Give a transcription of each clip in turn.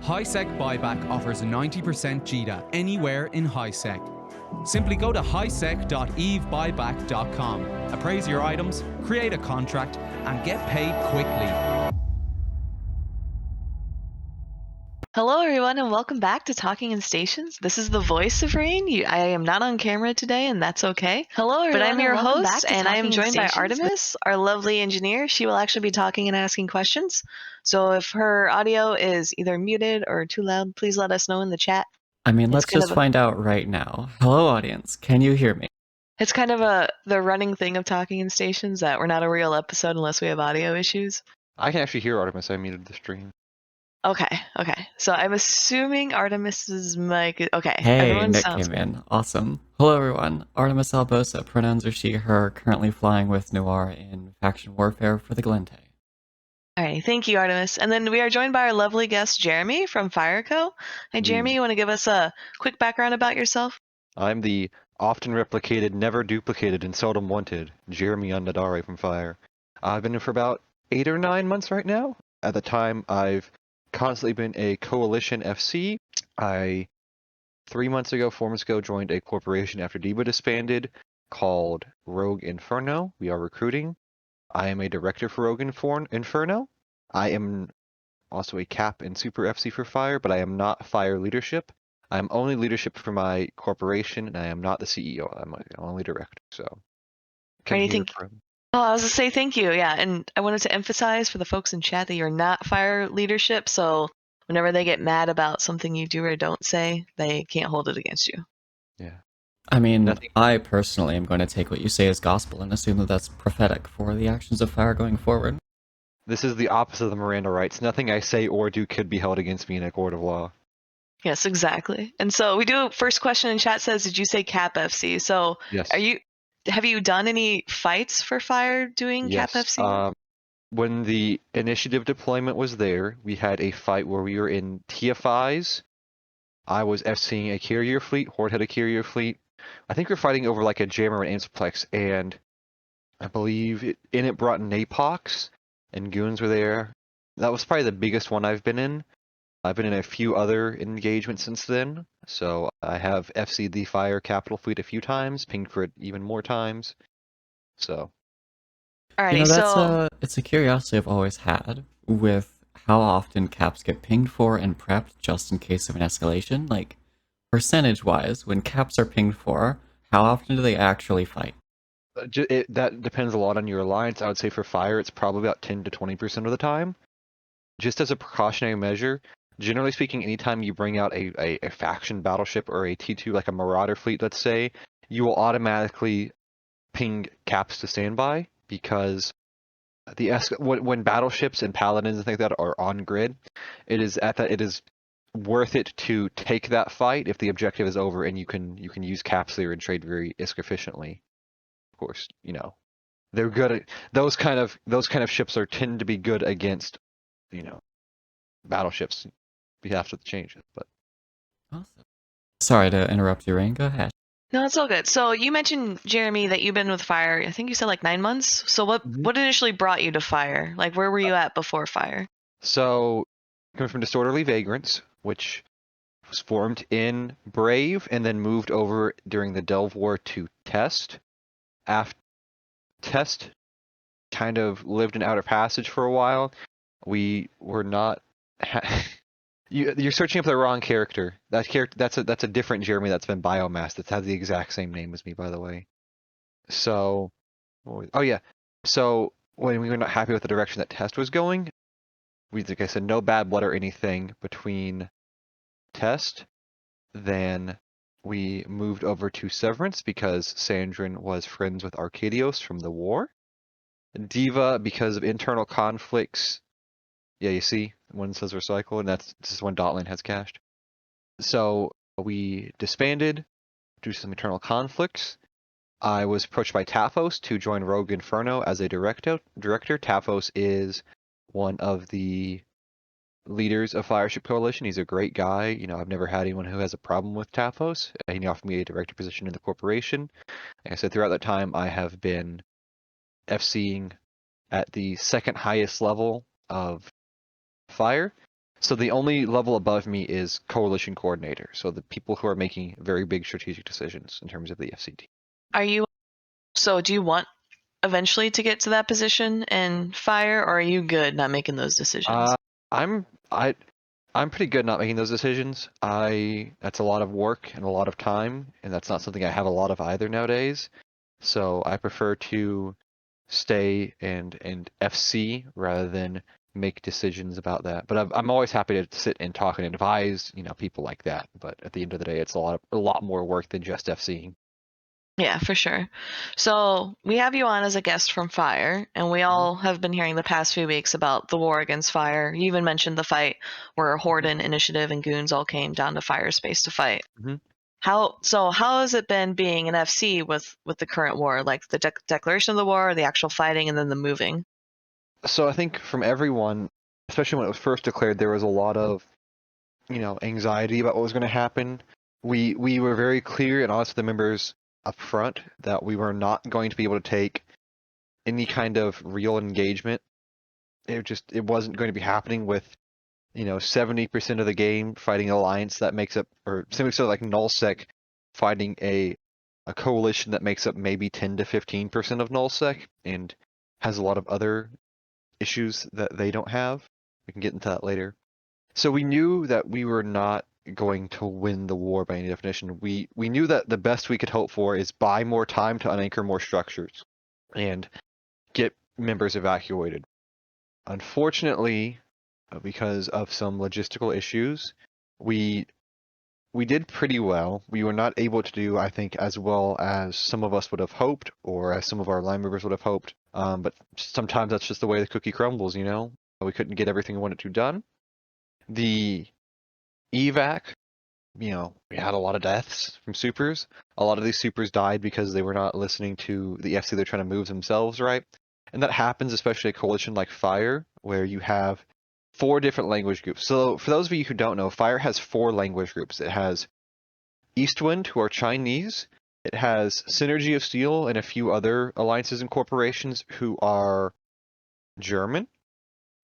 HiSec Buyback offers a 90% JITA anywhere in HiSec. Simply go to hisec.evebuyback.com, appraise your items, create a contract, and get paid quickly. Hello, everyone, and welcome back to Talking in Stations. This is the voice of Rahne. I am not on camera today, and that's okay. Hello, everyone, but I'm your and welcome host, back to and I am Talking in joined by Stations. Artemis, our lovely engineer. She will actually be talking and asking questions. So if her audio is either muted or too loud, please let us know in the chat. I mean, let's just find out right now. Hello, audience. Can you hear me? It's kind of the running thing of Talking in Stations that we're not a real episode unless we have audio issues. I can actually hear Artemis. I muted the stream. Okay. So I'm assuming Artemis's mic. Okay. Hey, everyone Nick sounds came in. Awesome. Hello, everyone. Artemis Albosa, pronouns are she, her, currently flying with Noir in faction warfare for the Glente. All right, thank you, Artemis. And then we are joined by our lovely guest, Jeremy from Fi.Re. Hey, Jeremy, you want to give us a quick background about yourself? I'm the often replicated, never duplicated, and seldom wanted Jeremy Andedare from Fi.Re. I've been in for about 8 or 9 months right now. At the time, I've constantly been a coalition FC. 3 months ago, 4 months ago, joined a corporation after Diva disbanded called Rogue Inferno. We are recruiting. I am a director for Rogue Inferno. I am also a cap and super FC for Fi.Re, but I am not Fi.Re leadership. I'm only leadership for my corporation, and I am not the CEO. I'm only director. So, Anything? Oh, I was going to say thank you. Yeah, and I wanted to emphasize for the folks in chat that you're not Fi.Re leadership. So whenever they get mad about something you do or don't say, they can't hold it against you. Yeah. I mean, I personally am going to take what you say as gospel and assume that that's prophetic for the actions of Fi.Re going forward. This is the opposite of the Miranda rights. Nothing I say or do could be held against me in a court of law. Yes, exactly. And so we do. First question in chat says, "Did you say Cap FC?" So yes. Have you done any fights for Fi.Re doing yes. Cap FC? When the initiative deployment was there, we had a fight where we were in TFIs. I was FCing a carrier fleet. Horde had a carrier fleet. I think we're fighting over like a jammer and Amsplex, and I believe it brought Napox, and goons were there. That was probably the biggest one I've been in. I've been in a few other engagements since then, so I have FC'd the Fi.Re capital fleet a few times, pinged for it even more times. So, alrighty, it's a curiosity I've always had with how often caps get pinged for and prepped just in case of an escalation. Like, percentage-wise, when caps are pinged for, how often do they actually fight? That depends a lot on your alliance. I would say for Fi.Re, it's probably about 10 to 20% of the time. Just as a precautionary measure, generally speaking, anytime you bring out a faction battleship or a T2, like a Marauder fleet, let's say, you will automatically ping caps to standby, because when battleships and paladins and things like that are on grid, it is worth it to take that fight if the objective is over and you can use caps there and trade very efficiently. Of course, they're good at those kind of ships tend to be good against battleships. We have to change it, but awesome. Sorry to interrupt you, Rain. Go ahead. No, it's all good. So you mentioned, Jeremy, that you've been with Fi.Re. I think you said like 9 months. So what initially brought you to Fi.Re? Like, where were you at before Fi.Re? So, coming from Disorderly Vagrants, which was formed in Brave and then moved over during the Delve War to Test. After Test kind of lived in Outer Passage for a while. We were not. You're searching up the wrong character. That's a different Jeremy that's been biomassed. That has the exact same name as me, by the way. So, oh yeah. So when we were not happy with the direction that Test was going, like I said, no bad blood or anything between Test. Then we moved over to Severance because Sandrin was friends with Arcadios from the war. Diva because of internal conflicts. Yeah, you see, one says recycle, and this is when Dotland has cached. So we disbanded due to some internal conflicts. I was approached by Taphos to join Rogue Inferno as a director. Taphos is one of the leaders of Fireship Coalition. He's a great guy. I've never had anyone who has a problem with Taphos. He offered me a director position in the corporation. Like I said, throughout that time, I have been FCing at the second highest level of Fi.Re. So the only level above me is coalition coordinator. So the people who are making very big strategic decisions in terms of the FCT. Do you want eventually to get to that position in Fire, or are you good not making those decisions? I'm pretty good not making those decisions. That's a lot of work and a lot of time, and that's not something I have a lot of either nowadays. So I prefer to stay and FC rather than make decisions about that. But I'm always happy to sit and talk and advise, people like that. But at the end of the day, it's a lot more work than just FCing. Yeah, for sure. So we have you on as a guest from Fire, and we all have been hearing the past few weeks about the war against Fire. You even mentioned the fight where Horde and Initiative and Goons all came down to Fire Space to fight. How has it been being an FC with the current war, like the declaration of the war, the actual fighting, and then the moving? So I think from everyone, especially when it was first declared, there was a lot of, anxiety about what was going to happen. We were very clear and honest with the members up front that we were not going to be able to take any kind of real engagement. It wasn't going to be happening with 70% of the game fighting alliance that makes up, or 70% like nullsec fighting a coalition that makes up maybe 10 to 15% of nullsec and has a lot of other issues that they don't have. We can get into that later. So we knew that we were not going to win the war by any definition. We knew that the best we could hope for is buy more time to unanchor more structures and get members evacuated. Unfortunately, because of some logistical issues, we did pretty well. We were not able to do, I think, as well as some of us would have hoped, or as some of our line members would have hoped. But sometimes that's just the way the cookie crumbles, We couldn't get everything we wanted to done. The evac, we had a lot of deaths from supers. A lot of these supers died because they were not listening to the FC. They're trying to move themselves, right? And that happens, especially a coalition like Fire, where you have 4 different language groups. So for those of you who don't know, Fire has 4 language groups. It has Eastwind, who are Chinese. It has Synergy of Steel and a few other alliances and corporations who are German.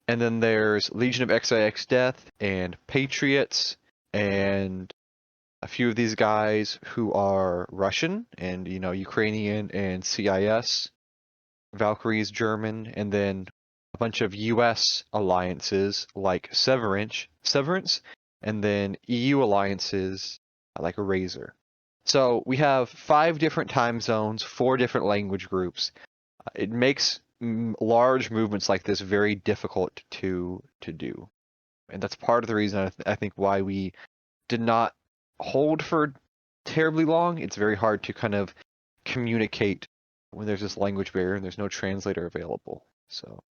And then there's Legion of XIX Death and Patriots and a few of these guys who are Russian and, Ukrainian and CIS. Valkyrie's German, and then a bunch of US alliances like Severance, and then EU alliances like Razor. So we have 5 different time zones, 4 different language groups. It makes large movements like this very difficult to do. And that's part of the reason I think why we did not hold for terribly long. It's very hard to kind of communicate when there's this language barrier and there's no translator available. So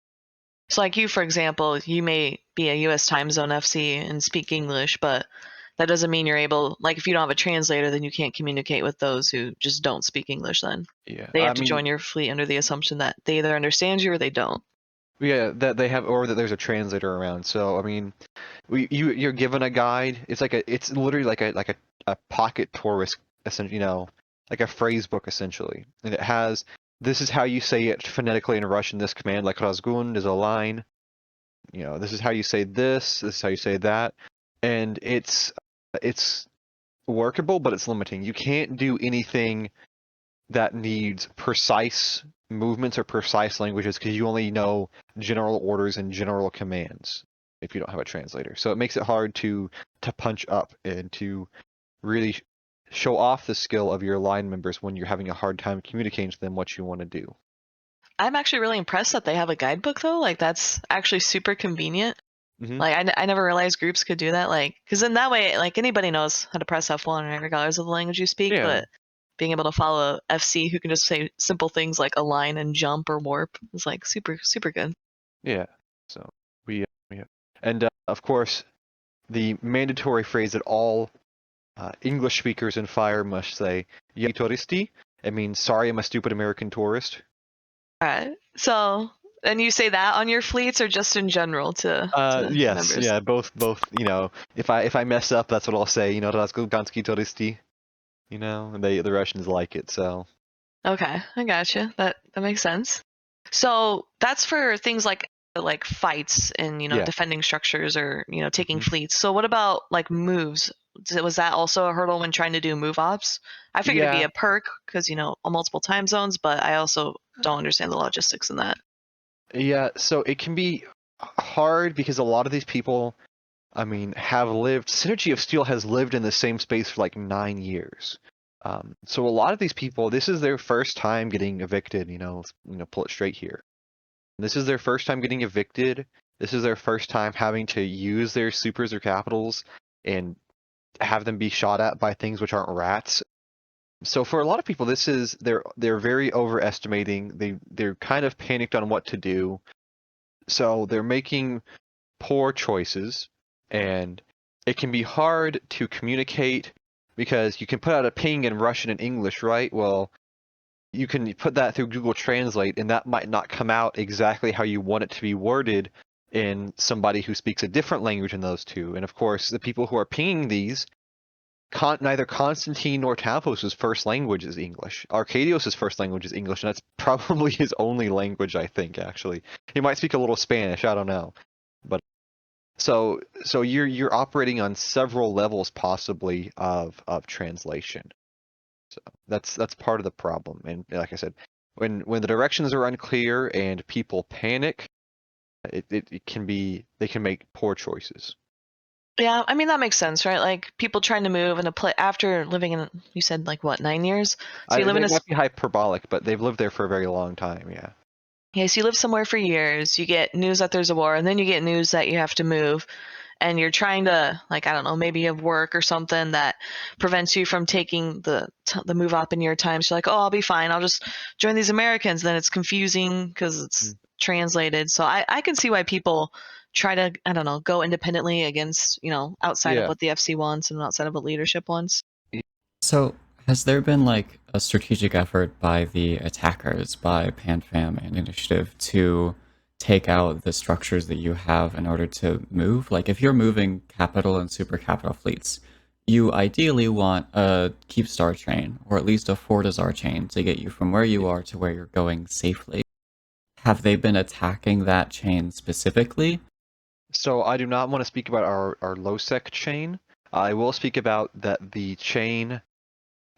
like you, for example, you may be a US time zone FC and speak English, but that doesn't mean you're able, like if you don't have a translator, then you can't communicate with those who just don't speak English then. Yeah. They have to join your fleet under the assumption that they either understand you or they don't. Yeah, that they have, or that there's a translator around. So I mean, you're given a guide. It's literally like a pocket tourist, essentially, like a phrase book essentially, and it has, this is how you say it phonetically in Russian. This command, like Razgun, is a line. This is how you say this. This is how you say that, and it's workable, but it's limiting. You can't do anything that needs precise movements or precise languages because you only know general orders and general commands if you don't have a translator. So it makes it hard to punch up and to really show off the skill of your line members when you're having a hard time communicating to them what you want to do. I'm actually really impressed that they have a guidebook though. Like that's actually super convenient. Like I never realized groups could do that. Like, because in that way, like anybody knows how to press F1 regardless of the language you speak. Yeah. But being able to follow FC who can just say simple things like align and jump or warp is like super good. Yeah. So we have, and of course, the mandatory phrase that all English speakers in Fire must say, "Ya turisti." It means, "Sorry, I'm a stupid American tourist." Alright. So, and you say that on your fleets or just in general to yes, members? yeah, both. If I mess up, that's what I'll say. Razguganski turisti. And the Russians like it. So. Okay, I gotcha. That makes sense. So that's for things like like fights and Yeah. defending structures or taking Mhm. fleets. So what about like moves? Was that also a hurdle when trying to do move ops? I figured it'd be Yeah. a perk because on multiple time zones, but I also don't understand the logistics in that. Yeah, so it can be hard because a lot of these people, I mean, have lived. Synergy of Steel has lived in the same space for like 9 years. So a lot of these people, this is their first time getting evicted. Pull it straight here. This is their first time getting evicted. This is their first time having to use their supers or capitals and have them be shot at by things which aren't rats. So for a lot of people, this is they're very overestimating. They're kind of panicked on what to do. So they're making poor choices, and it can be hard to communicate because you can put out a ping in Russian and English, right? Well, you can put that through Google Translate, and that might not come out exactly how you want it to be worded in somebody who speaks a different language in those two. And of course, the people who are pinging these, neither Constantine nor Tapos's first language is English. Arcadios' first language is English, and that's probably his only language, I think, actually. He might speak a little Spanish, I don't know. But so you're operating on several levels possibly of translation. So that's part of the problem. And like I said, when the directions are unclear and people panic, it can be they can make poor choices. Yeah, I mean that makes sense, right? Like people trying to move in a place after living in, you said like what, 9 years? So you live in It a might be hyperbolic, but they've lived there for a very long time. Yeah. yeah, so you live somewhere for years, you get news that there's a war, and then you get news that you have to move, and you're trying to, like, I don't know, maybe you have work or something that prevents you from taking the move up in your time. So you're like, oh, I'll be fine. I'll just join these Americans. Then it's confusing because it's translated. So I can see why people try to, I don't know, go independently against, outside of Yeah. what the FC wants and outside of what leadership wants. So, has there been like a strategic effort by the attackers, by PanFam and Initiative, to take out the structures that you have in order to move? Like, if you're moving capital and super capital fleets, you ideally want a Keepstar chain, or at least a Fortizar chain, to get you from where you are to where you're going safely. Have they been attacking that chain specifically? So I do not want to speak about our low-sec chain. I will speak about the chain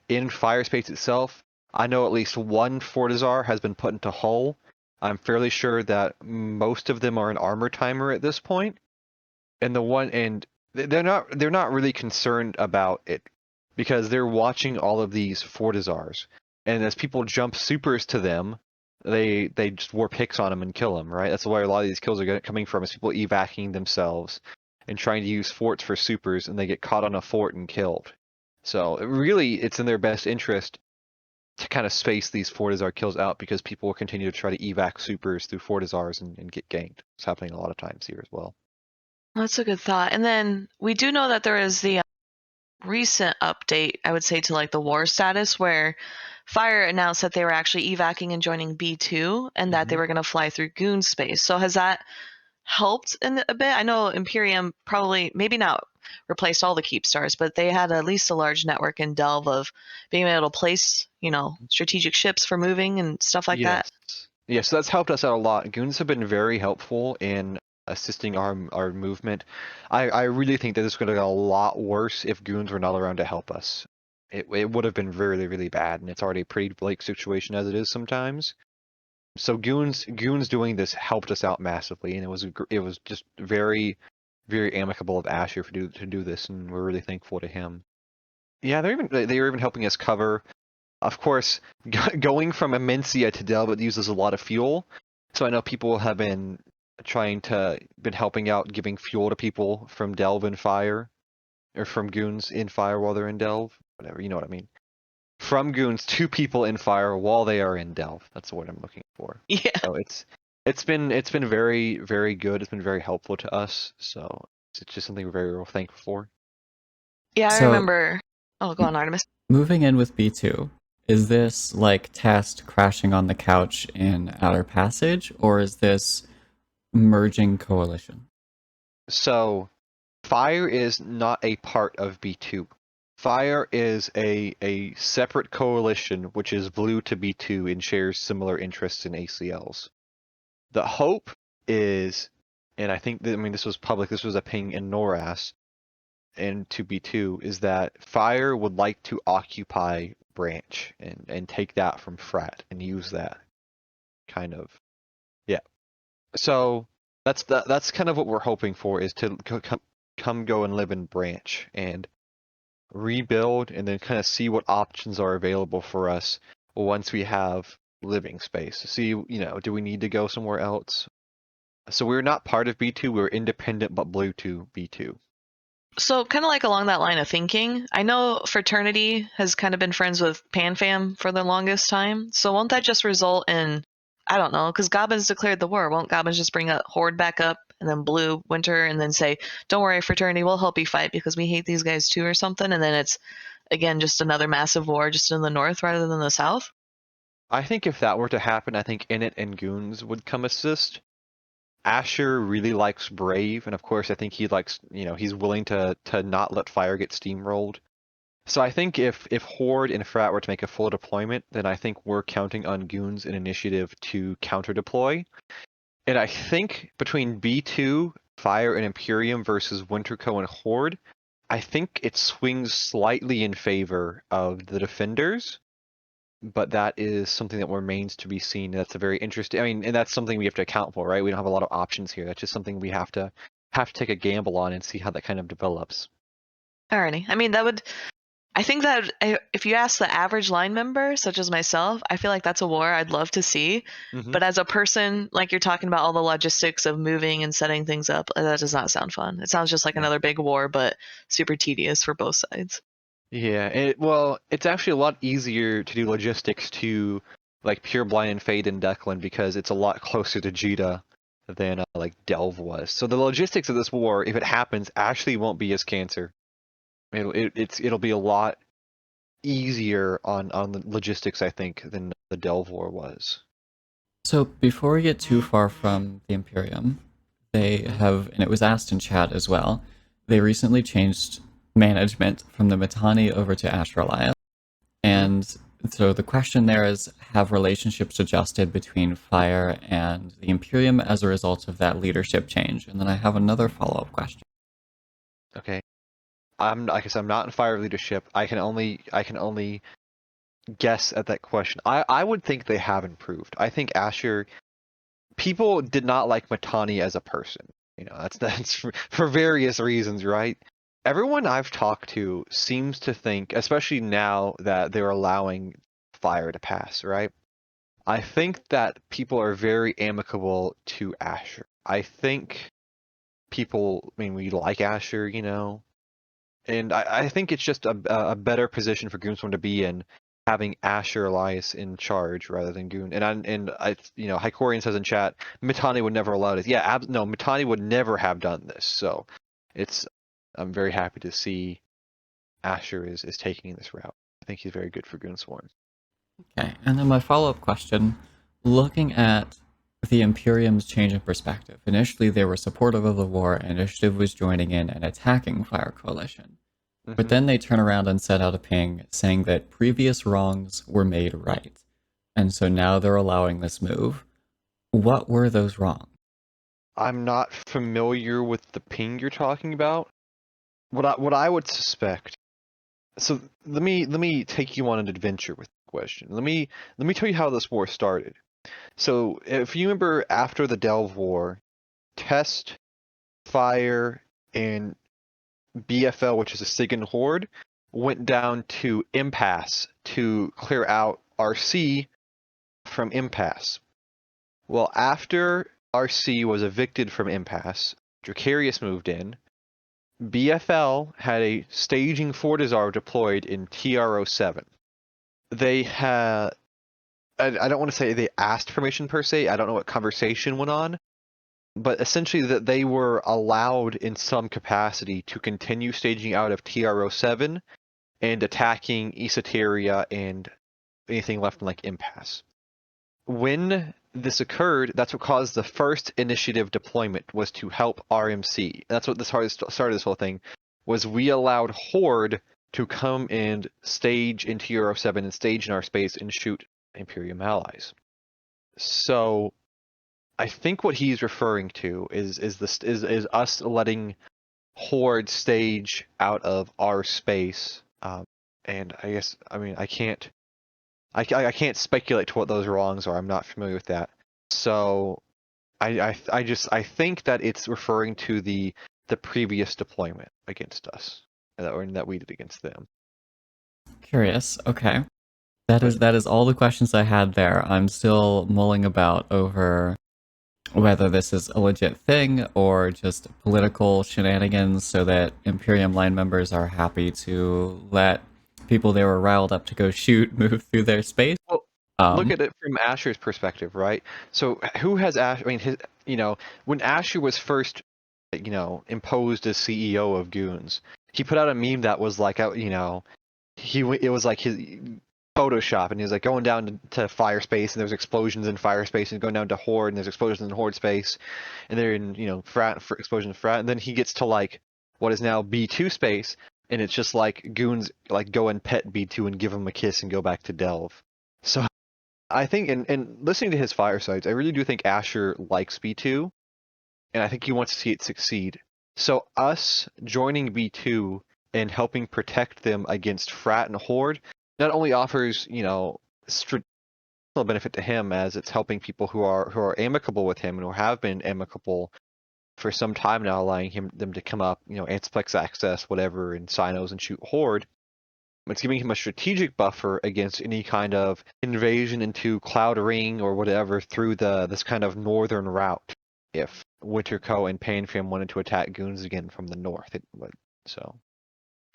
in Firespace itself. I know at least one Fortizar has been put into hull. I'm fairly sure that most of them are an armor timer at this point. And they're not really concerned about it because they're watching all of these Fortizars. And as people jump supers to them, they just warp hicks on them and kill them, right? That's where a lot of these kills are coming from, is people evacuating themselves and trying to use forts for supers, and they get caught on a fort and killed. So really, it's in their best interest to kind of space these Fortizar kills out because people will continue to try to evac supers through Fortizars and get ganked. It's happening a lot of times here as well. That's a good thought. And then we do know that there is the recent update, I would say, to like the war status where Fi.Re announced that they were actually evacing and joining B2 and that they were going to fly through Goon space. So has that helped in a bit? I know Imperium probably, maybe not replaced all the Keepstars, but they had at least a large network in Delve of being able to place, strategic ships for moving and stuff like that. Yes, so that's helped us out a lot. Goons have been very helpful in assisting our movement. I really think that this could have got a lot worse if goons were not around to help us. It would have been really, really bad, and it's already a pretty bleak situation as it is sometimes. So goons doing this helped us out massively, and it was just very, very amicable of Asher to do this, and we're really thankful to him. Yeah, they were even helping us cover. Of course, going from Immensea to Delve, it uses a lot of fuel. So I know people have been been helping out, giving fuel to people from Delve and Fire, or from Goons in Fire while they're in Delve. Whatever, you know what I mean. From Goons to people in Fire while they are in Delve. That's the word I'm looking for. Yeah. So it's been very, very good. It's been very helpful to us. So it's just something we're very real thankful for. Yeah, I So- remember. Oh, go on, Artemis. Moving in with B2, is this like Test crashing on the couch in Outer Passage, or is this merging coalition? So Fire is not a part of B2. Fire is a separate coalition which is blue to B2 and shares similar interests in ACLs. The hope is, and I think that, I mean, this was public, this was a ping in NORAS and to B2, is that Fire would like to occupy Branch and take that from Frat and use that kind of, yeah. So that's kind of what we're hoping for, is to come go and live in Branch and rebuild and then kind of see what options are available for us once we have living space. See, you know, do we need to go somewhere else? So we're not part of B2, we're independent but blue to B2. So kind of like along that line of thinking, I know Fraternity has kind of been friends with PanFam for the longest time. So won't that just result in, I don't know, because Goblins declared the war. Won't Goblins just bring a horde back up and then Blue Winter and then say, don't worry, Fraternity, we'll help you fight because we hate these guys too or something. And then it's, again, just another massive war just in the north rather than the south? I think if that were to happen, I think Init and Goons would come assist. Asher really likes Brave, and of course I think he likes, you know, he's willing to not let Fire get steamrolled. So I think if Horde and Frat were to make a full deployment, then I think we're counting on Goons and Initiative to counter deploy. And I think between B2, Fire and Imperium versus Winterco and Horde, I think it swings slightly in favor of the defenders. But that is something that remains to be seen. That's a very interesting, I mean, and that's something we have to account for, right? We don't have a lot of options here. That's just something we have to take a gamble on and see how that kind of develops. Alrighty. I mean, I think that if you ask the average line member, such as myself, I feel like that's a war I'd love to see. Mm-hmm. But as a person, like you're talking about all the logistics of moving and setting things up, that does not sound fun. It sounds just like another big war, but super tedious for both sides. Yeah, well, it's actually a lot easier to do logistics to like Pure Blind and Fade and Declan because it's a lot closer to Jita than like Delve was. So the logistics of this war, if it happens, actually won't be as cancer. It'll be a lot easier on the logistics, I think, than the Delve war was. So before we get too far from the Imperium, they have, and it was asked in chat as well, they recently changed management from the Mittani over to Astraliah. And so the question there is, have relationships adjusted between Fire and the Imperium as a result of that leadership change? And then I have another follow-up question. Okay. I'm not in Fire leadership. I can only guess at that question. I would think they have improved. I think Asher, people did not like Mittani as a person. You know, that's for various reasons, right? Everyone I've talked to seems to think, especially now that they're allowing Fire to pass, right? I think that people are very amicable to Asher. I think people, I mean, we like Asher, you know, and I think it's just a better position for Goonswarm to be in, having Asher Elias in charge rather than Goon. And I you know, Hycorian says in chat, Mittani would never allow this. Yeah, no, Mittani would never have done this. So I'm very happy to see Asher is taking this route. I think he's very good for Goonswarm. Okay, and then my follow-up question, looking at the Imperium's change in perspective. Initially, they were supportive of the war, Initiative was joining in and attacking Fire Coalition. But then they turn around and set out a ping saying that previous wrongs were made right. And so now they're allowing this move. What were those wrongs? I'm not familiar with the ping you're talking about. What I would suspect. So let me take you on an adventure with the question. Let me tell you how this war started. So if you remember, after the Delve War, Test, Fire, and BFL, which is a Sigan Horde, went down to Impasse to clear out RC from Impasse. Well, after RC was evicted from Impasse, Dracarius moved in. BFL had a staging Fortizar deployed in TR07. They had, I don't want to say they asked permission per se, I don't know what conversation went on, but essentially that they were allowed in some capacity to continue staging out of TR07 and attacking Esoteria and anything left in like Impasse. When this occurred, that's what caused the first initiative deployment, was to help RMC. That's what started this whole thing, was we allowed Horde to come and stage into Euro 7 and stage in our space and shoot Imperium allies. So I think what he's referring to is us letting Horde stage out of our space. And I mean, I can't speculate to what those wrongs are. I'm not familiar with that. So I think that it's referring to the previous deployment against us, that we did against them. Curious. Okay. That is all the questions I had there. I'm still mulling about over whether this is a legit thing or just political shenanigans so that Imperium line members are happy to let people they were riled up to go shoot move through their space. Well, look at it from Asher's perspective, right? So who has Asher? I mean, when Asher was first, imposed as CEO of Goons, he put out a meme that was like, it was like his Photoshop, and he was like going down to Fire Space, and there's explosions in Fire Space, and going down to Horde, and there's explosions in Horde Space, and they're in explosions in Frat, and then he gets to like what is now B2 Space, and it's just like Goons like go and pet B2 and give him a kiss and go back to Delve. So I think, and listening to his firesides, I really do think Asher likes B2, and I think he wants to see it succeed. So us joining B2 and helping protect them against Frat and Horde not only offers, strategic benefit to him, as it's helping people who are amicable with him and who have been amicable for some time now, allowing them to come up, Antiplex access, whatever, and Sinos and shoot Horde. It's giving him a strategic buffer against any kind of invasion into Cloud Ring or whatever through this kind of northern route. If Winterco and Panfam wanted to attack Goons again from the north, it would. So,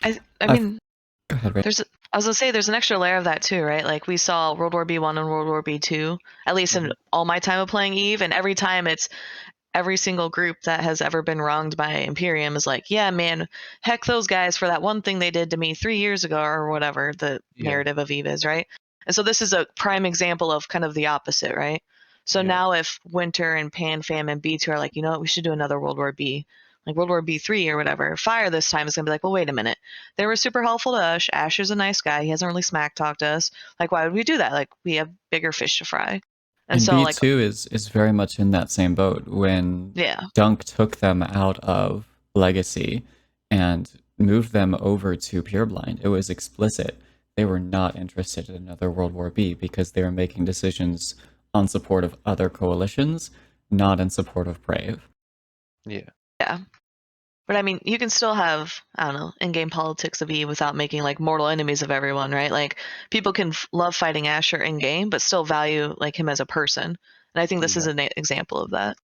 I mean, go ahead, Ray. I was gonna say there's an extra layer of that too, right? Like we saw World War B1 and World War B2, at least in all my time of playing Eve, and every time it's every single group that has ever been wronged by Imperium is like, yeah, man, heck those guys for that one thing they did to me 3 years ago or whatever the narrative of Eve is, right? And so this is a prime example of kind of the opposite, right? So now if Winter and Panfam and B2 are like, you know what, we should do another World War B, like World War B3 or whatever, Fire this time is going to be like, well, wait a minute. They were super helpful to us. Asher's a nice guy. He hasn't really smack talked us. Like, why would we do that? Like, we have bigger fish to fry. And so, B2 is very much in that same boat. When Dunk took them out of Legacy and moved them over to Pureblind, it was explicit. They were not interested in another World War B because they were making decisions on support of other coalitions, not in support of Brave. Yeah. Yeah. But I mean, you can still have, I don't know, in-game politics of Eve without making like mortal enemies of everyone, right? Like people can love fighting Asher in-game, but still value like him as a person. And I think this is an example of that.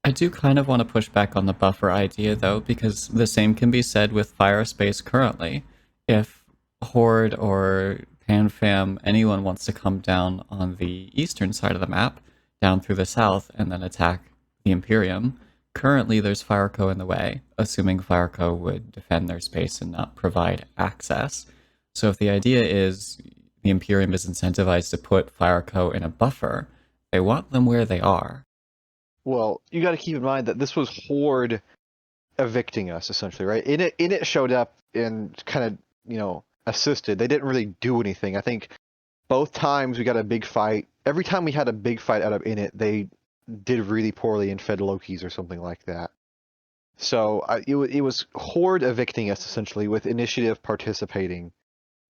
I do kind of want to push back on the buffer idea though, because the same can be said with Fire Space currently. If Horde or Panfam, anyone wants to come down on the eastern side of the map, down through the south, and then attack the Imperium, currently there's Fireco in the way, assuming Fireco would defend their space and not provide access. So if the idea is the Imperium is incentivized to put Fireco in a buffer, they want them where they are. Well, you got to keep in mind that this was Horde evicting us, essentially, right? It showed up and kind of, assisted. They didn't really do anything. I think both times we got a big fight. Every time we had a big fight out of Init, they did really poorly and fed Lokis or something like that. So it was Horde evicting us, essentially, with Initiative participating.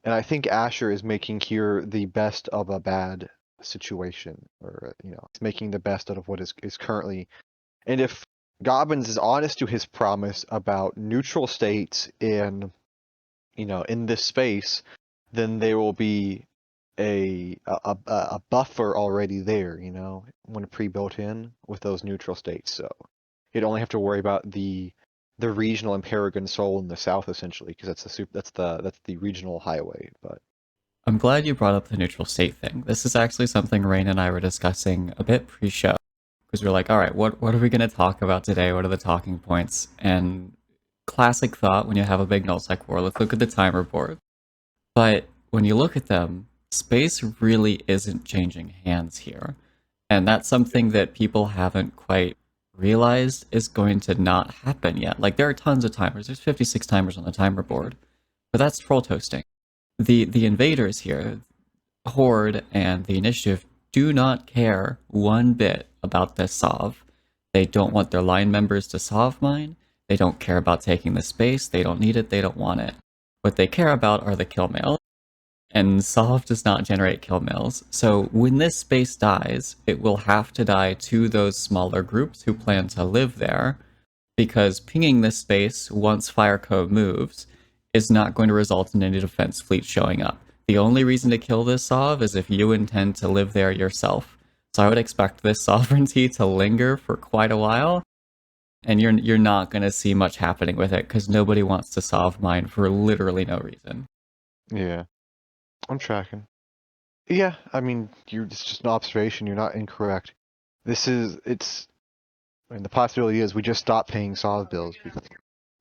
And I think Asher is making here the best of a bad situation, or it's making the best out of what is currently. And if Goblins is honest to his promise about neutral states in this space, then there will be a buffer already there, when pre-built in with those neutral states. So you'd only have to worry about the regional and Paragon Soul in the south, essentially, because that's the regional highway. But I'm glad you brought up the neutral state thing. This is actually something Rahne and I were discussing a bit pre-show, because we're like, all right, what are we going to talk about today? What are the talking points? And classic thought when you have a big nullsec war, let's look at the timer board. But when you look at them, space really isn't changing hands here. And that's something that people haven't quite realized is going to not happen yet. Like, there are tons of timers. There's 56 timers on the timer board. But that's troll toasting. The invaders here, Horde and the Initiative, do not care one bit about this Sov. They don't want their line members to Sov mine. They don't care about taking the space. They don't need it. They don't want it. What they care about are the kill mails. And Sov does not generate kill mails. So when this space dies, it will have to die to those smaller groups who plan to live there, because pinging this space once Fireco moves is not going to result in any defense fleet showing up. The only reason to kill this Sov is if you intend to live there yourself. So I would expect this sovereignty to linger for quite a while, and you're not going to see much happening with it because nobody wants to Sov mine for literally no reason. Yeah, I'm tracking. Yeah, I mean, it's just an observation. You're not incorrect. I mean, the possibility is we just stop paying Sov bills.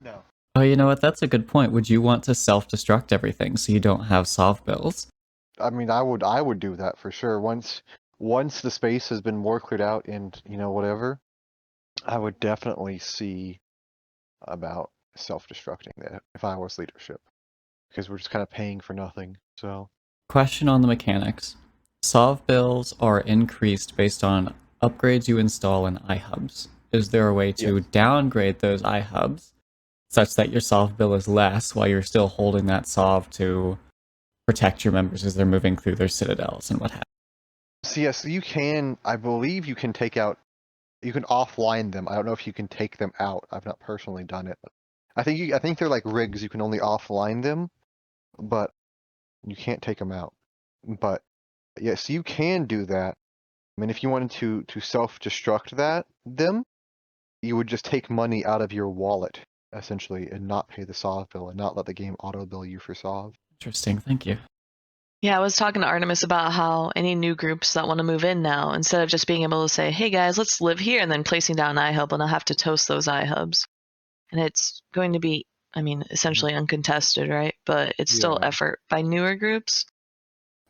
No. Oh, you know what? That's a good point. Would you want to self-destruct everything so you don't have Sov bills? I mean, I would do that for sure. Once the space has been more cleared out and, whatever, I would definitely see about self-destructing that if I was leadership. Because we're just kind of paying for nothing, so. Question on the mechanics. Sov bills are increased based on upgrades you install in iHubs. Is there a way to downgrade those iHubs such that your Sov bill is less while you're still holding that Sov to protect your members as they're moving through their citadels and what have you? So yes, I believe you can offline them. I don't know if you can take them out. I've not personally done it. But I think they're like rigs. You can only offline them, but you can't take them out. But yes, you can do that. I mean, if you wanted to self-destruct them, you would just take money out of your wallet, essentially, and not pay the Sov bill and not let the game auto-bill you for Sov. Interesting, thank you. Yeah, I was talking to Artemis about how any new groups that want to move in now, instead of just being able to say, hey guys, let's live here, and then placing down an iHub, and I'll have to toast those iHubs. And it's going to be, I mean, essentially uncontested, right? But it's still effort by newer groups.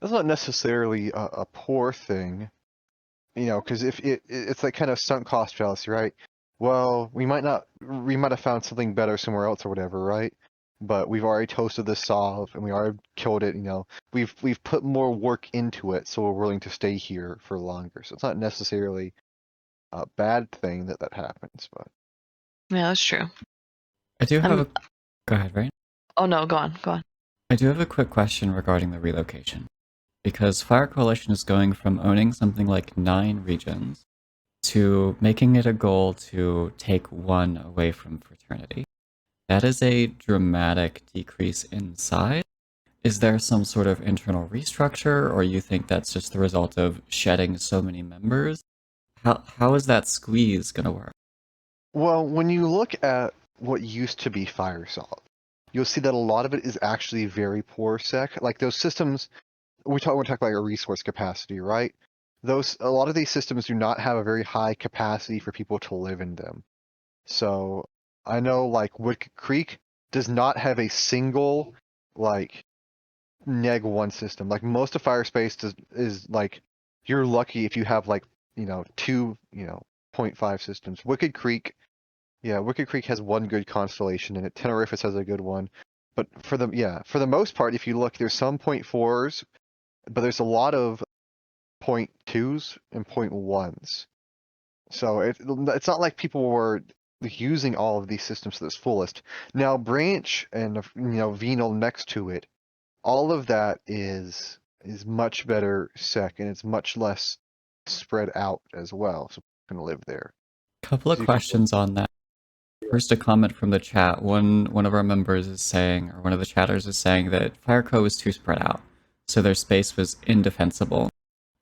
That's not necessarily a poor thing, because if it's like kind of sunk cost fallacy, right? Well, we might have found something better somewhere else or whatever, right? But we've already toasted this Sov and we already killed it, we've put more work into it, so we're willing to stay here for longer. So it's not necessarily a bad thing that happens, but Yeah, that's true. I do have Go ahead, right? Oh no, go on. I do have a quick question regarding the relocation. Because Fire Coalition is going from owning something like 9 regions to making it a goal to take 1 away from Fraternity. That is a dramatic decrease in size. Is there some sort of internal restructure, or you think that's just the result of shedding so many members? How is that squeeze going to work? Well, when you look at what used to be FireSolve, you'll see that a lot of it is actually very poor sec. Like those systems, we're talking about your resource capacity, right? A lot of these systems do not have a very high capacity for people to live in them. So I know like Wicked Creek does not have a single like neg 1 system. Like most of Firespace is like you're lucky if you have like 2 0.5 systems. Wicked Creek has 1 good constellation in it. Tenerifis has a good one. But for the most part, if you look, there's some 0.4s, but there's a lot of 0.2s and 0.1s. So it's not like people were using all of these systems to its fullest. Now Branch and Venal next to it, all of that is much better sec, and it's much less spread out as well. So people can live there. Couple of questions on that. First, a comment from the chat. One of our members is saying, or one of the chatters is saying, that Fireco was too spread out, so their space was indefensible.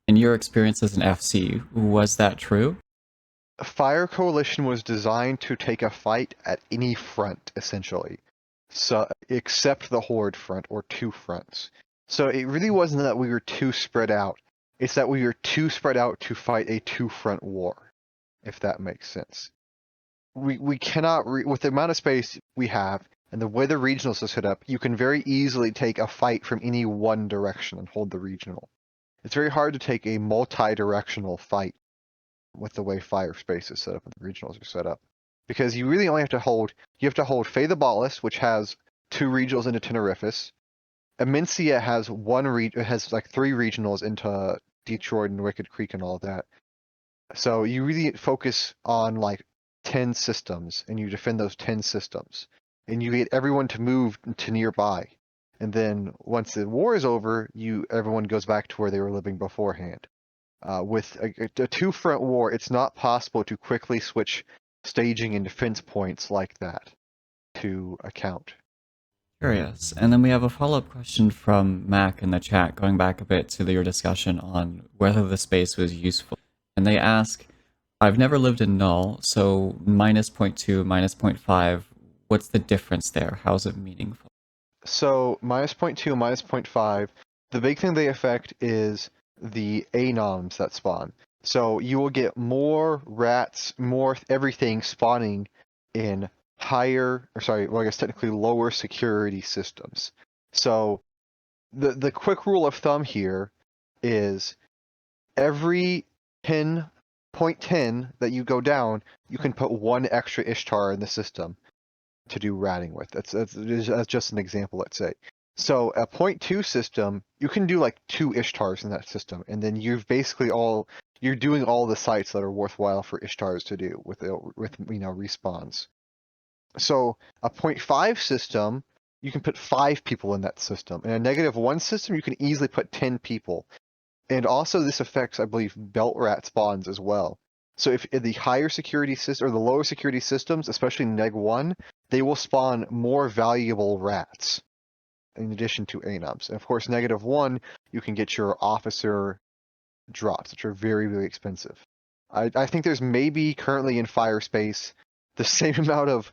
In your experience as an FC, was that true? Fire Coalition was designed to take a fight at any front, essentially. So, except the Horde front, or 2 fronts. So it really wasn't that we were too spread out. It's that we were too spread out to fight a 2-front war, if that makes sense. We cannot, with the amount of space we have, and the way the regionals are set up, you can very easily take a fight from any one direction and hold the regional. It's very hard to take a multi-directional fight with the way Firespace is set up and the regionals are set up. Because you really only have to hold, Fae the Ballast, which has 2 regionals into Tenerifis. Amencia has has like 3 regionals into Detroit and Wicked Creek and all of that. So you really focus on like 10 systems, and you defend those 10 systems, and you get everyone to move to nearby. And then once the war is over, everyone goes back to where they were living beforehand. With a two-front war, it's not possible to quickly switch staging and defense points like that to account. Curious. And then we have a follow-up question from Mac in the chat, going back a bit to your discussion on whether the space was useful. And they ask, I've never lived in null, so minus 0.2, minus 0.5, what's the difference there? How is it meaningful? So minus 0.2, minus 0.5, the big thing they affect is the anoms that spawn. So you will get more rats, more everything spawning in higher, or sorry, well, I guess technically lower security systems. So the quick rule of thumb here is every 10.10 that you go down, you can put one extra Ishtar in the system to do ratting with. That's just an example, let's say. So a 0.2 system, you can do like 2 Ishtars in that system, and then you're doing all the sites that are worthwhile for Ishtars to do with respawns. So a 0.5 system, you can put 5 people in that system. In a -1 system, you can easily put 10 people. And also this affects, I believe, belt rat spawns as well. So if in the higher security system or the lower security systems, especially neg1, they will spawn more valuable rats in addition to anoms. And of course, -1, you can get your officer drops, which are very, very expensive. I think there's maybe currently in Fi.Re space the same amount of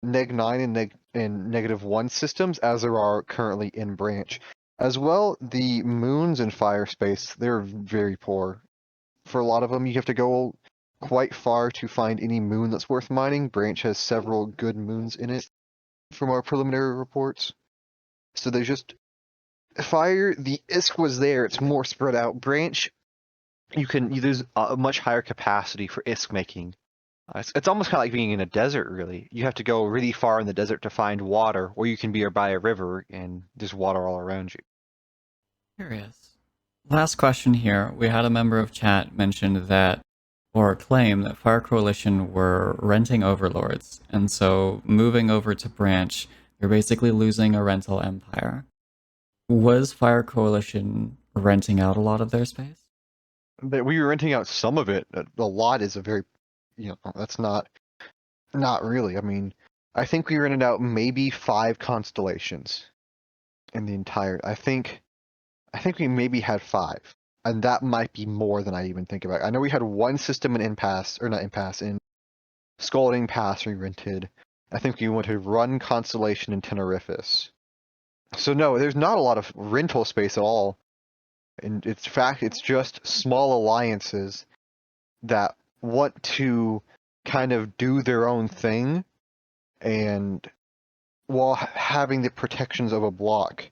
neg9 and -1 systems as there are currently in branch. As well, the moons in Fi.Re space, they're very poor. For a lot of them, you have to go quite far to find any moon that's worth mining. Branch has several good moons in it from our preliminary reports. So there's just Fi.Re, the ISK was there, it's more spread out. Branch, there's a much higher capacity for ISK making. It's almost kind of like being in a desert, really. You have to go really far in the desert to find water, or you can be by a river and there's water all around you. Curious. Last question here. We had a member of chat mention that, or claim that Fire Coalition were renting overlords, and so moving over to Branch, you're basically losing a rental empire. Was Fire Coalition renting out a lot of their space? We were renting out some of it. A lot is a very, that's not really. I mean, I think we rented out maybe 5 constellations in the entire. I think we maybe had 5, and that might be more than I even think about. I know we had one system in in Scalding Pass we rented. I think we went to Run Constellation in Tenerifis. So no, there's not a lot of rental space at all. And in fact, it's just small alliances that want to kind of do their own thing, and while having the protections of a block,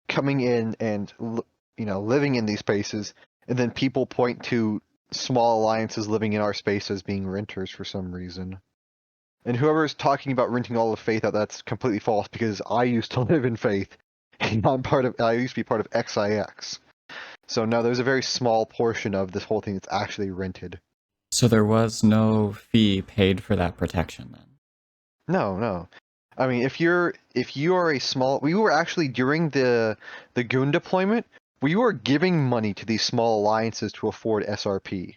coming in and living in these spaces, and then people point to small alliances living in our space as being renters for some reason. And whoever's talking about renting all of Faith out, that's completely false, because I used to live in Faith, and I used to be part of XIX. So no, there's a very small portion of this whole thing that's actually rented. So there was no fee paid for that protection then? No. I mean, if you are a small, we were actually during the Goon deployment, we were giving money to these small alliances to afford SRP.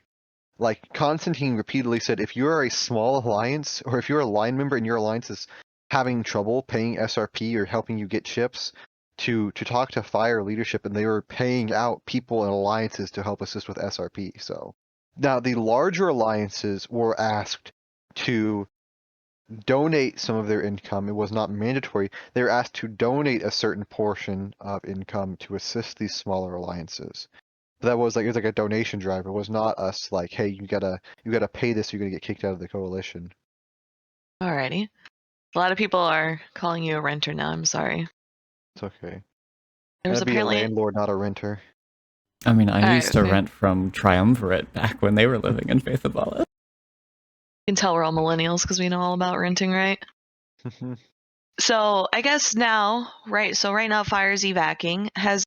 Like Constantine repeatedly said, if you are a small alliance, or if you're a line member and your alliance is having trouble paying SRP or helping you get chips, to talk to Fi.Re leadership, and they were paying out people and alliances to help assist with SRP. So now the larger alliances were asked to donate some of their income. It was not mandatory. They were asked to donate a certain portion of income to assist these smaller alliances. But that was it was like a donation drive. It was not us like, hey, you gotta pay this, you're gonna get kicked out of the coalition. Alrighty. A lot of people are calling you a renter now. I'm sorry. It's okay. There was I'd be a apparently landlord, not a renter. I mean, I used to okay. rent from Triumvirate back when they were living in Faith of Wallace. You can tell we're all millennials because we know all about renting, right? So I guess now, right? So right now, Fi.Re's evacing. Has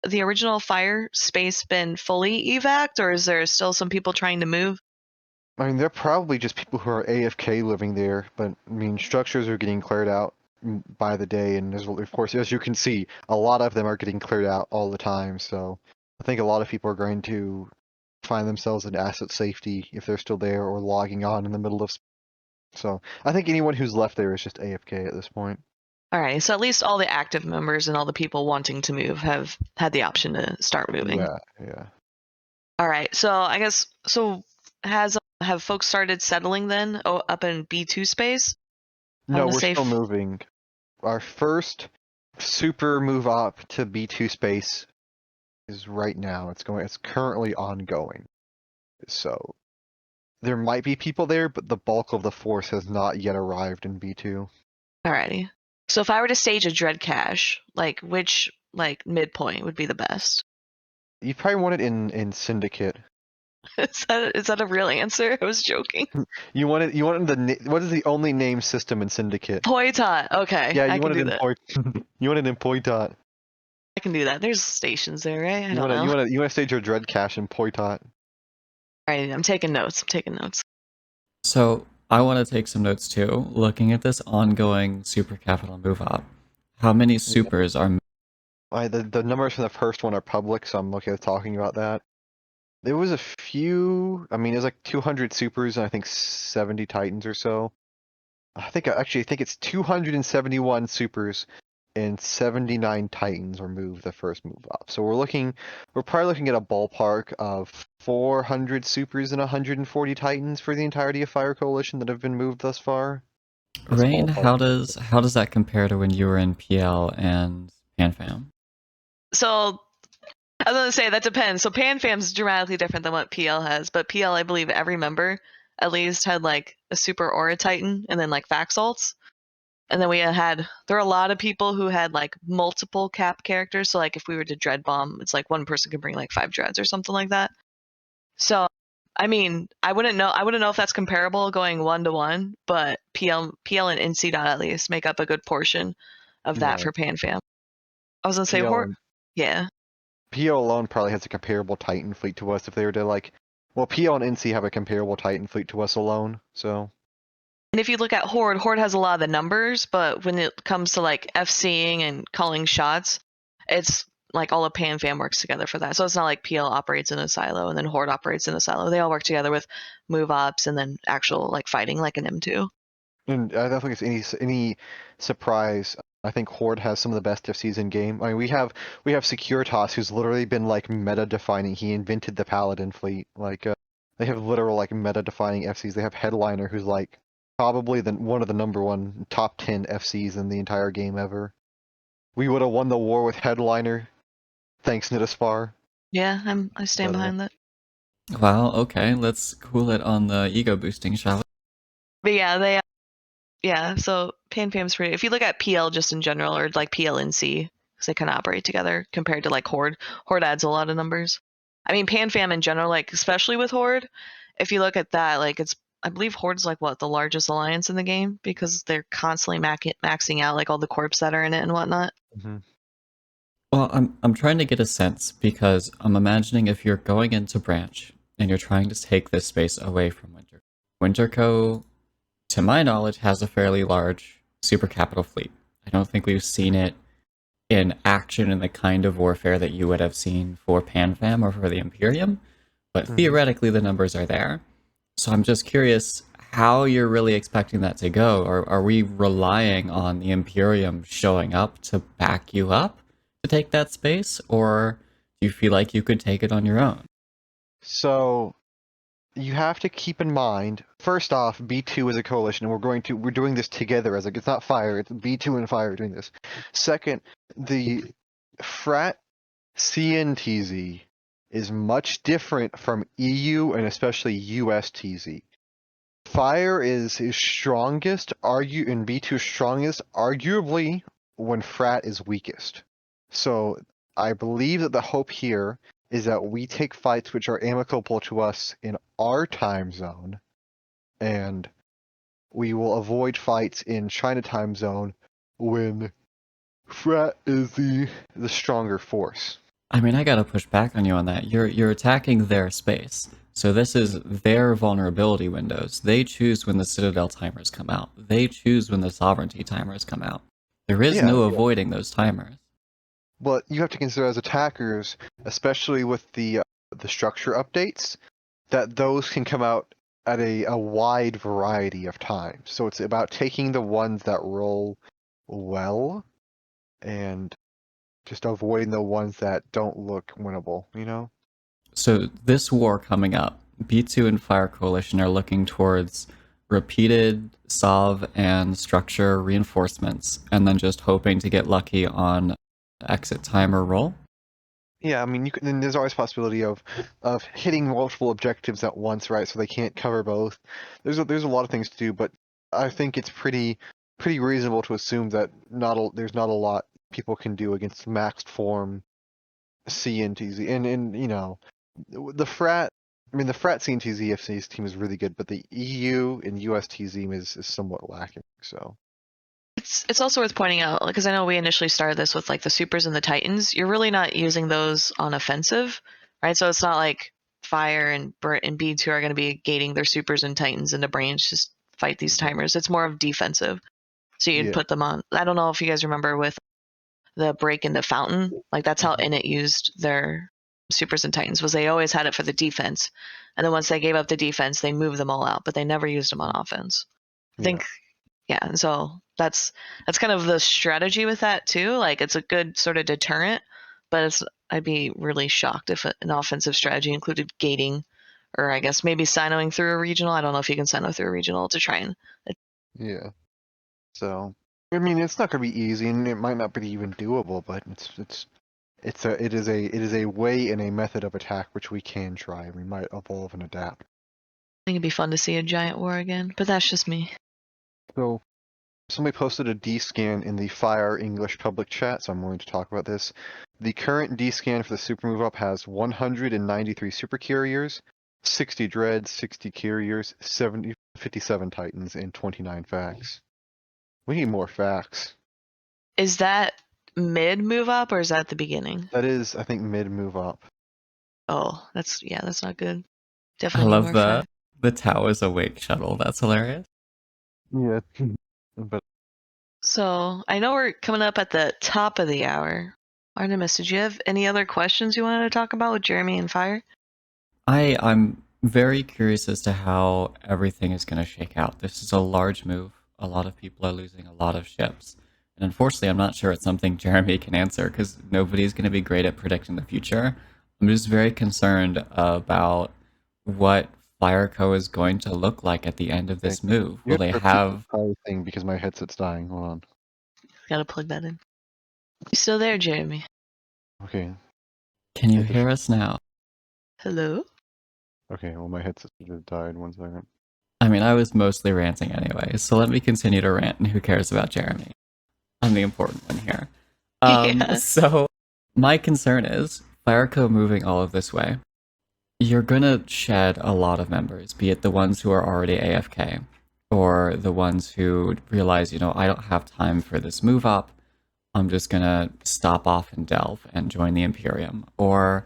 the original fire space been fully evac'd, or is there still some people trying to move? I mean, they're probably just people who are AFK living there, but I mean, structures are getting cleared out by the day, and of course, as you can see, a lot of them are getting cleared out all the time. So I think a lot of people are going to find themselves in asset safety if they're still there or logging on in the middle of. So I think anyone who's left there is just AFK at this point. All right, so at least all the active members and all the people wanting to move have had the option to start moving. Yeah. All right, so I guess have folks started settling then up in B2 space? No, we're still moving. Our first super move up to B2 space is right now. It's currently ongoing. So there might be people there, but the bulk of the force has not yet arrived in B2. Alrighty. So if I were to stage a dread cache, like which midpoint would be the best? You probably want it in Syndicate. Is that a real answer? I was joking. You want it what is the only name system in Syndicate? Poitot. Okay. Yeah, I can do that. You want it in Poitot. I can do that. There's stations there, right? You want to stage your dread cache in Poitot. Alright, I'm taking notes. So I want to take some notes too. Looking at this ongoing super capital move up, how many supers are? The numbers from the first one are public, so I'm okay with talking about that. There was a few. I mean, there's like 200 supers and I think 70 titans or so. I think it's 271 supers and 79 titans were moved the first move up. So we're probably looking at a ballpark of 400 supers and 140 titans for the entirety of Fire Coalition that have been moved thus far. Rahne, how does that compare to when you were in PL and PanFam? So I was gonna say that depends. So PanFam's dramatically different than what PL has, but PL, I believe every member at least had like a super aura titan and then like fax alts. And then there were a lot of people who had like multiple cap characters. So like if we were to dread bomb, it's like one person could bring like 5 dreads or something like that. So I mean, I wouldn't know if that's comparable going 1-to-1, but PL and NC dot at least make up a good portion of that for PanFam. I was gonna say yeah. PL alone probably has a comparable Titan fleet to us if they were to PL and NC have a comparable Titan fleet to us alone, so. And if you look at Horde has a lot of the numbers, but when it comes to like FCing and calling shots, it's like all of PanFam works together for that. So it's not like PL operates in a silo and then Horde operates in a silo. They all work together with move ops and then actual like fighting like an M2. And I don't think it's any surprise. I think Horde has some of the best FCs in game. I mean, we have Securitas, who's literally been like meta defining. He invented the Paladin fleet. They have literal like meta defining FCs. They have Headliner, who's like probably one of the number one top 10 FCs in the entire game ever. We would have won the war with Headliner, thanks Nidaspar. Yeah, I stand behind that. Wow. Okay, let's cool it on the ego boosting, shall we? But yeah, so PanFam's pretty. If you look at PL just in general, or like PL and C, because they kind of operate together compared to like Horde. Horde adds a lot of numbers. I mean, PanFam in general, like especially with Horde, if you look at that, like I believe Horde's like the largest alliance in the game because they're constantly maxing out like all the corps that are in it and whatnot. Mm-hmm. Well, I'm trying to get a sense because I'm imagining if you're going into Branch and you're trying to take this space away from Winterco, to my knowledge, has a fairly large super capital fleet. I don't think we've seen it in action in the kind of warfare that you would have seen for PanFam or for the Imperium, but theoretically the numbers are there. So I'm just curious how you're really expecting that to go. Or are we relying on the Imperium showing up to back you up to take that space, or do you feel like you could take it on your own? So you have to keep in mind, first off, B2 is a coalition, and we're doing this together it's not Fire, it's B2 and Fire doing this. Second, the Frat CNTZ is much different from EU and especially US TZ. Fire is strongest, and B2 strongest, arguably when Frat is weakest. So I believe that the hope here is that we take fights which are amicable to us in our time zone, and we will avoid fights in China time zone when Frat is the stronger force. I mean, I gotta push back on you on that. You're attacking their space. So this is their vulnerability windows. They choose when the Citadel timers come out. They choose when the Sovereignty timers come out. There is Yeah, no avoiding those timers. but you have to consider as attackers, especially with the structure updates, that those can come out at a wide variety of times. So it's about taking the ones that roll well and just avoiding the ones that don't look winnable, you know? So this war coming up, B2 and Fire Coalition are looking towards repeated Sov and structure reinforcements, and then just hoping to get lucky on exit timer roll. Yeah, I mean, and there's always possibility of hitting multiple objectives at once, right? So they can't cover both. There's a lot of things to do, but I think it's pretty reasonable to assume that there's not a lot people can do against maxed form CNTZ. And you know, the frat. I mean, the frat CNTZ FC's team is really good, but the EU and US team is somewhat lacking. So. It's also worth pointing out, because I know we initially started this with like the supers and the titans. You're really not using those on offensive, right? So it's not like Fire and Brit and Beads who are going to be gating their supers and titans into brains just fight these timers. It's more of defensive. So you'd put them on. I don't know if you guys remember with the break into fountain, like that's how Init used their supers and titans, was they always had it for the defense, and then once they gave up the defense, they moved them all out, but they never used them on offense. I think. Yeah, and so that's kind of the strategy with that too. Like it's a good sort of deterrent, but I'd be really shocked if an offensive strategy included gating, or I guess maybe sinoing through a regional. I don't know if you can sino through a regional to try and. Yeah. So I mean, it's not going to be easy, and it might not be even doable, but it is a way and a method of attack which we can try. We might evolve and adapt. I think it'd be fun to see a giant war again, but that's just me. So somebody posted a D-scan in the Fi.R English public chat, so I'm willing to talk about this. The current D-scan for the super move up has 193 super carriers, 60 dreads, 60 carriers, 57 titans, and 29 facts. We need more facts. Is that mid move up or is that the beginning? That is, I think, mid move up. Oh, that's not good. I Definitely love need more the Tau is awake shuttle. That's hilarious. Yeah, but So I know we're coming up at the top of the hour. Artemis, did you have any other questions you wanted to talk about with Jeremy and Fire? I'm very curious as to how everything is going to shake out. This is a large move. A lot of people are losing a lot of ships. And unfortunately, I'm not sure it's something Jeremy can answer because nobody's going to be great at predicting the future. I'm just very concerned about what Fireco is going to look like at the end of this move. Will they have thing because my headset's dying? Hold on. Gotta plug that in. You still there, Jeremy? Okay. Can you hear us now? Hello? Okay, well my headset just died. 1 second. I mean, I was mostly ranting anyway, so let me continue to rant, and who cares about Jeremy? I'm the important one here. Yeah. So, my concern is, Fireco moving all of this way, you're gonna shed a lot of members, be it the ones who are already AFK, or the ones who realize, I don't have time for this move up, I'm just gonna stop off and delve and join the Imperium, or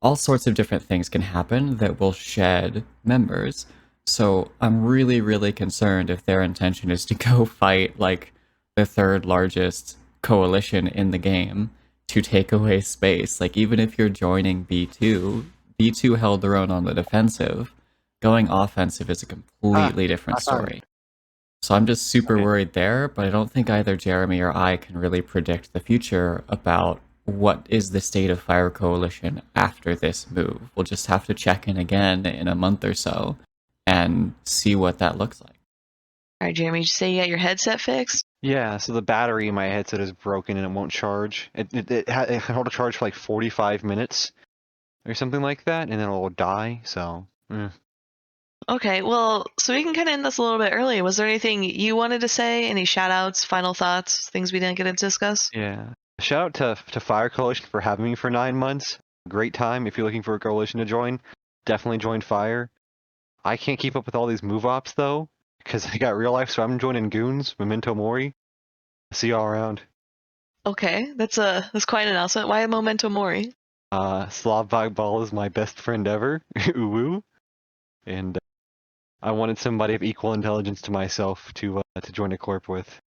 all sorts of different things can happen that will shed members. So I'm really, really concerned if their intention is to go fight like the third largest coalition in the game to take away space. Like even if you're joining B2, B2 held their own on the defensive. Going offensive is a completely different story. So I'm just super worried there, but I don't think either Jeremy or I can really predict the future about what is the state of Fire Coalition after this move. We'll just have to check in again in a month or so and see what that looks like. All right, Jeremy, did you say you got your headset fixed? Yeah, so the battery in my headset is broken and it won't charge. It can hold a charge for like 45 minutes or something like that, and then it'll die, so... Okay, well, so we can kind of end this a little bit early. Was there anything you wanted to say? Any shout-outs, final thoughts, things we didn't get to discuss? Yeah. Shout out to Fire Coalition for having me for 9 months. Great time. If you're looking for a coalition to join, definitely join Fire. I can't keep up with all these move ops, though, because I got real life, so I'm joining Goons, Memento Mori. See y'all around. Okay, that's quite an announcement. Why a memento mori? Slav Ball is my best friend ever. Uwu. And I wanted somebody of equal intelligence to myself to join a corp with.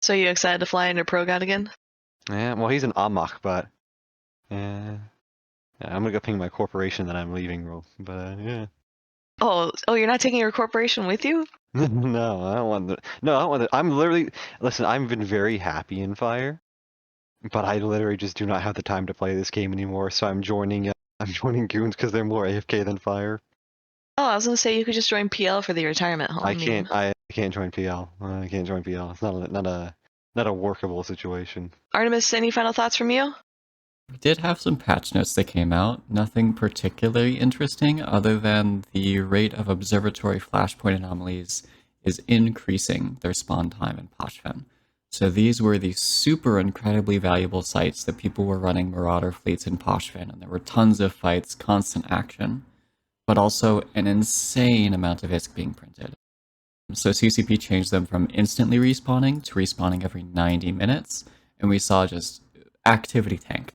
So you excited to fly under Pro God again? Yeah, well, he's an Amok, but yeah, I'm gonna go ping my corporation that I'm leaving, bro. But yeah. Oh, you're not taking your corporation with you? No, I don't want the. No, I don't want the. I'm literally. Listen, I've been very happy in Fire, but I literally just do not have the time to play this game anymore. So I'm joining. I'm joining Goons because they're more AFK than Fire. Oh, I was gonna say you could just join PL for the retirement home. I can't. I can't join PL. I can't join PL. It's not a workable situation. Artemis, any final thoughts from you? We did have some patch notes that came out. Nothing particularly interesting other than the rate of observatory flashpoint anomalies is increasing their spawn time in Poshfen. So these were the super incredibly valuable sites that people were running Marauder fleets in Poshfen, and there were tons of fights, constant action, but also an insane amount of ISK being printed. So CCP changed them from instantly respawning to respawning every 90 minutes, and we saw just activity tank.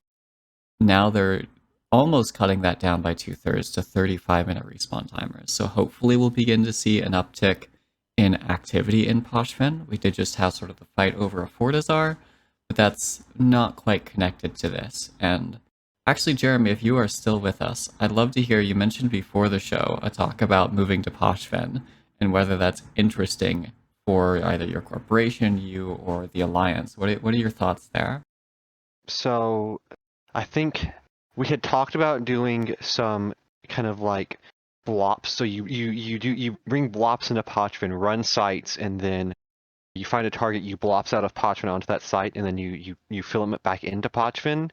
Now they're almost cutting that down by 2/3 to 35-minute respawn timers. So hopefully we'll begin to see an uptick in activity in Poshfen. We did just have sort of the fight over a Fortizar, but that's not quite connected to this. And actually, Jeremy, if you are still with us, I'd love to hear, you mentioned before the show a talk about moving to Poshfen and whether that's interesting for either your corporation, you, or the Alliance. What are your thoughts there? So I think we had talked about doing some kind of like blops. So you bring blops into Pochven, run sites, and then you find a target, you blops out of Pochven onto that site, and then you film it back into Pochven,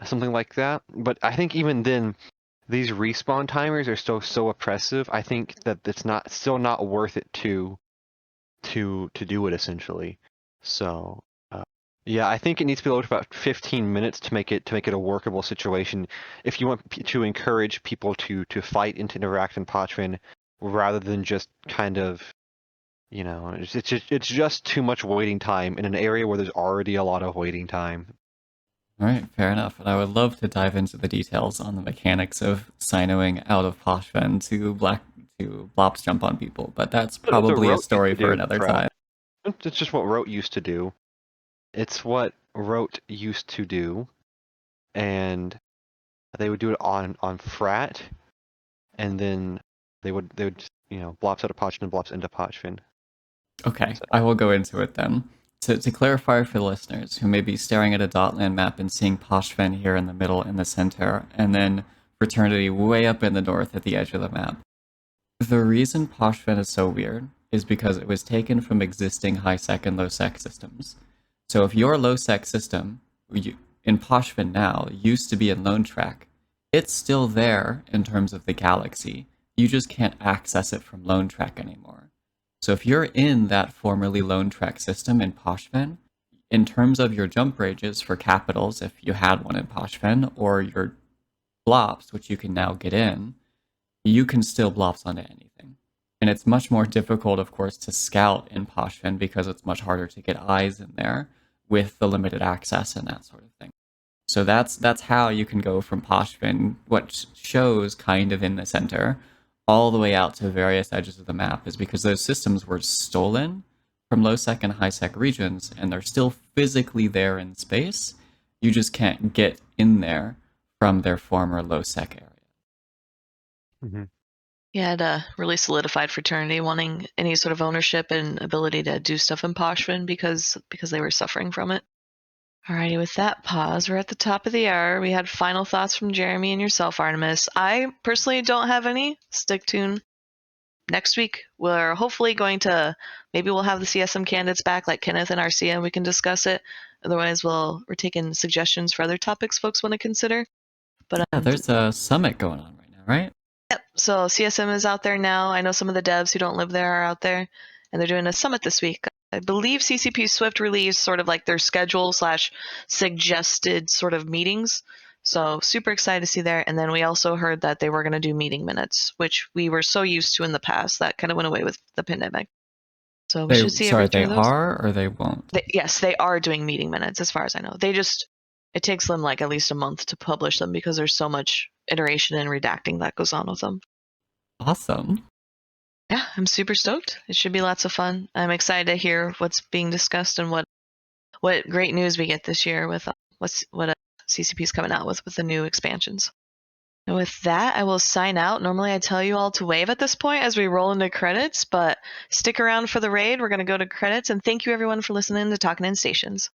something like that. But I think even then, these respawn timers are so oppressive. I think that it's still not worth it to do it essentially. So. Yeah, I think it needs to be lowered to about 15 minutes to make it a workable situation. If you want to encourage people to fight and to interact in Pochven, rather than just kind of, it's just too much waiting time in an area where there's already a lot of waiting time. All right, fair enough. And I would love to dive into the details on the mechanics of sinoing out of Poshven to Blops jump on people, but that's probably a story for another time. It's just what Rote used to do. It's what Rote used to do, and they would do it on Frat, and then they would just, blops out of Pochven and blops into Pochven. Okay, I will go into it then. To clarify for the listeners who may be staring at a Dotland map and seeing Poshven here in the middle in the center, and then Fraternity way up in the north at the edge of the map. The reason Poshven is so weird is because it was taken from existing high-sec and low-sec systems. So if your low-sec system, in Poshven now, used to be in Lone Track, it's still there in terms of the galaxy. You just can't access it from Lone Track anymore. So if you're in that formerly Lone Track system in Poshven, in terms of your jump rages for capitals, if you had one in Poshven, or your blops, which you can now get in, you can still blops onto anything. And it's much more difficult, of course, to scout in Poshven because it's much harder to get eyes in there with the limited access and that sort of thing. So that's how you can go from Poshven, what shows kind of in the center, all the way out to various edges of the map, is because those systems were stolen from low-sec and high-sec regions, and they're still physically there in space. You just can't get in there from their former low-sec area. Mm-hmm. Yeah, it really solidified Fraternity wanting any sort of ownership and ability to do stuff in Poshven because they were suffering from it. Alrighty, with that pause, we're at the top of the hour. We had final thoughts from Jeremy and yourself, Artemis. I personally don't have any. Stick tuned. Next week, we're hopefully going to, maybe we'll have the CSM candidates back like Kenneth and Arcia and we can discuss it. Otherwise, we're taking suggestions for other topics folks want to consider. But yeah, there's a summit going on right now, right? Yep. So CSM is out there now. I know some of the devs who don't live there are out there, and they're doing a summit this week. I believe CCP Swift released sort of like their schedule / suggested sort of meetings. So super excited to see there. And then we also heard that they were going to do meeting minutes, which we were so used to in the past. That kind of went away with the pandemic. So we should see sorry, every two they of those. are or they won't? Yes, they are doing meeting minutes, as far as I know. It takes them like at least a month to publish them because there's so much iteration and redacting that goes on with them. Awesome. Yeah, I'm super stoked. It should be lots of fun. I'm excited to hear what's being discussed and what great news we get this year with what CCP is coming out with the new expansions. And with that, I will sign out. Normally I tell you all to wave at this point as we roll into credits, but stick around for the raid. We're going to go to credits, and thank you everyone for listening to Talking in Stations.